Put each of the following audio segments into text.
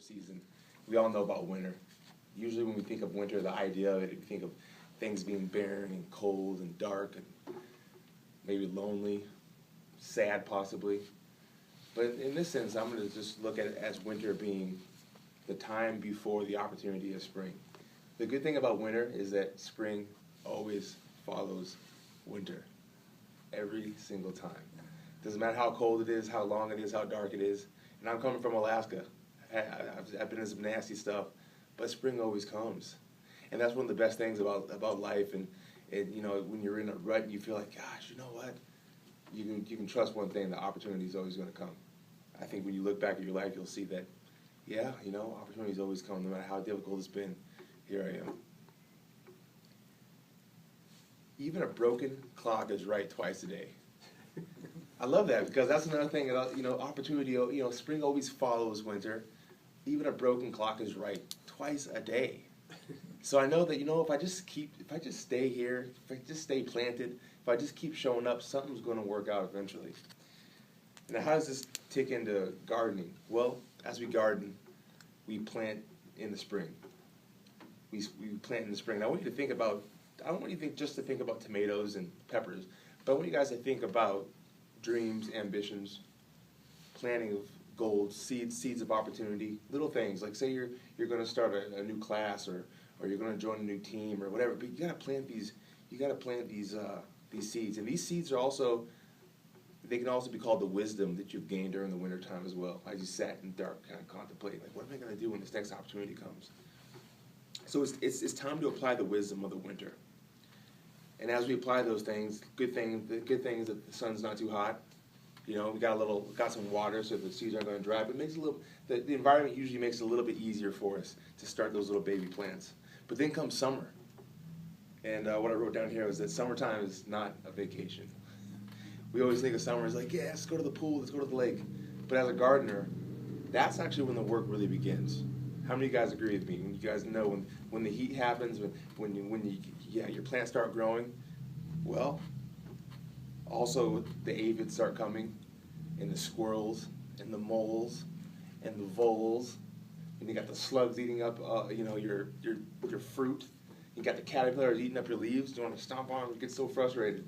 season. We all know about winter. Usually when we think of winter, the idea of it, we think of things being barren and cold and dark and maybe lonely, sad possibly. But in this sense, I'm going to just look at it as winter being the time before the opportunity of spring. The good thing about winter is that spring always follows winter every single time. Doesn't matter how cold it is, how long it is, how dark it is. And I'm coming from Alaska. I've been in some nasty stuff, but spring always comes. And that's one of the best things about life. And you know, when you're in a rut and you feel like, gosh, you know what? You can trust one thing, the opportunity is always going to come. I think when you look back at your life, you'll see that, yeah, you know, opportunities always come, no matter how difficult it's been. Here I am. Even a broken clock is right twice a day. I love that because that's another thing about, you know, opportunity, you know, spring always follows winter. Even a broken clock is right twice a day. So I know that, you know, if I just stay here, if I just stay planted, if I just keep showing up, something's going to work out eventually. Now, how does this tick into gardening? Well, as we garden, we plant in the spring. We plant in the spring. Now, I want you to think about, I don't want you to think just to think about tomatoes and peppers, but I want you guys to think about dreams, ambitions, planting of goals, seeds of opportunity, little things. Like say you're going to start a new class or you're going to join a new team or whatever, but you got to plant these seeds. And these seeds are also, they can also be called the wisdom that you've gained during the wintertime as well, as you sat in the dark kind of contemplating, like, what am I going to do when this next opportunity comes? So it's time to apply the wisdom of the winter. And as we apply those things, the good thing is that the sun's not too hot. You know, we got some water so the seeds aren't going to dry, but it makes the environment usually makes it a little bit easier for us to start those little baby plants. But then comes summer. And what I wrote down here was that summertime is not a vacation. We always think of summer as like, yeah, let's go to the pool, let's go to the lake. But as a gardener, that's actually when the work really begins. How many of you guys agree with me? When you guys know when the heat happens, when your plants start growing, well, also the aphids start coming, and the squirrels, and the moles, and the voles, and you got the slugs eating up, your fruit. You got the caterpillars eating up your leaves. You want to stomp on them, you get so frustrated.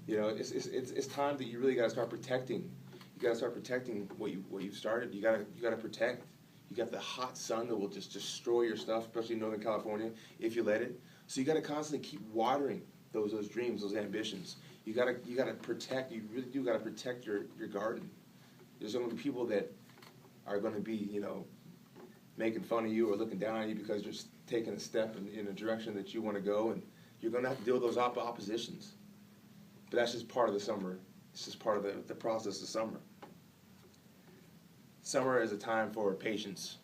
You know, it's time that you really got to start protecting. You got to start protecting what you've started. You got to protect. You got the hot sun that will just destroy your stuff, especially in Northern California, if you let it. So you got to constantly keep watering those dreams, those ambitions. You got to protect. You really do got to protect your garden. There's going to be people that are going to be, you know, making fun of you or looking down on you because you're taking a step in a direction that you want to go, and you're going to have to deal with those oppositions. But that's just part of the summer. It's just part of the process of summer. Summer is a time for patience.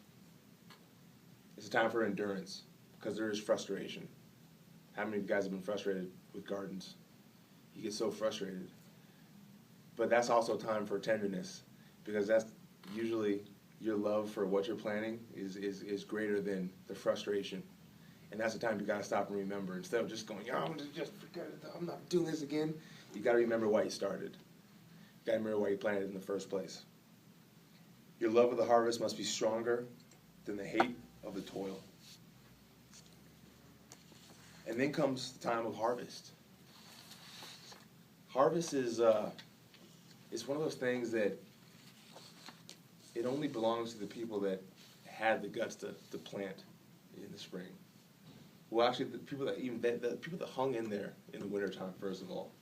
It's a time for endurance because there is frustration. How many of you guys have been frustrated with gardens? You get so frustrated. But that's also time for tenderness because that's usually your love for what you're planting is greater than the frustration. And that's the time you got to stop and remember. Instead of just going, I'm just forget it, I'm not doing this again, you got to remember why you started. You got to remember why you planted in the first place. Your love of the harvest must be stronger than the hate of the toil. And then comes the time of harvest. Harvest is one of those things that it only belongs to the people that had the guts to plant in the spring. Well, actually, the people that hung in there in the wintertime, first of all,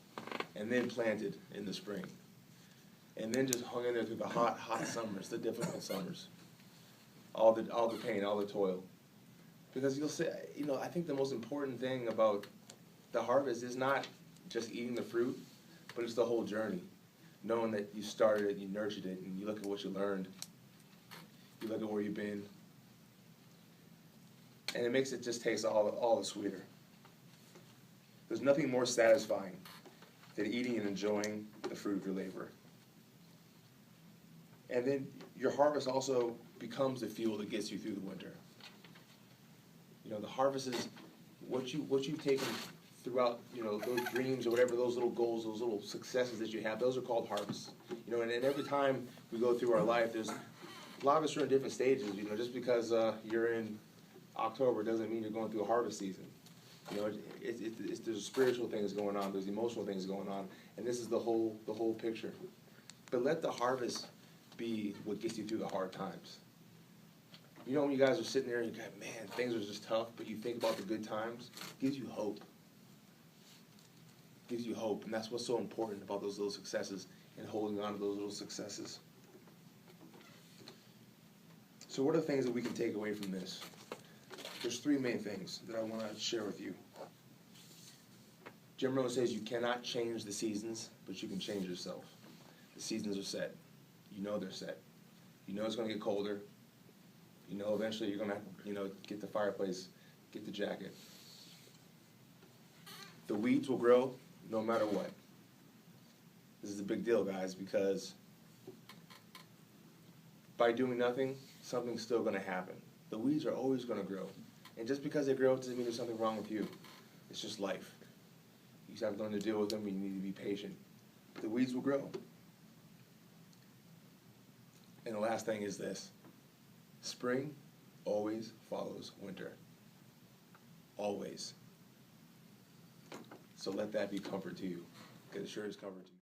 and then planted in the spring. And then just hung in there through the hot summers, the difficult summers. All the pain, all the toil. Because you'll say, you know, I think the most important thing about the harvest is not just eating the fruit, but it's the whole journey. Knowing that you started it, you nurtured it, and you look at what you learned. You look at where you've been. And it makes it just taste all the sweeter. There's nothing more satisfying than eating and enjoying the fruit of your labor. And then your harvest also becomes the fuel that gets you through the winter. You know, the harvest is what you've taken throughout, you know, those dreams or whatever, those little goals, those little successes that you have, those are called harvests. You know, and every time we go through our life, there's a lot of us are in different stages. Just because you're in October doesn't mean you're going through a harvest season. There's spiritual things going on, there's emotional things going on, and this is the whole picture. But let the harvest be what gets you through the hard times. When you guys are sitting there and you go, man, things are just tough, but you think about the good times, it gives you hope. It gives you hope, and that's what's so important about those little successes and holding on to those little successes. So what are the things that we can take away from this? There's three main things that I want to share with you. Jim Rohn says you cannot change the seasons, but you can change yourself. The seasons are set. They're set. It's going to get colder. Eventually you're going to, get the fireplace, get the jacket. The weeds will grow no matter what. This is a big deal, guys, because by doing nothing, something's still going to happen. The weeds are always going to grow. And just because they grow doesn't mean there's something wrong with you. It's just life. You just have to learn to deal with them, and you need to be patient. The weeds will grow. And the last thing is this. Spring always follows winter. Always. So let that be comfort to you, because it sure is comfort to you.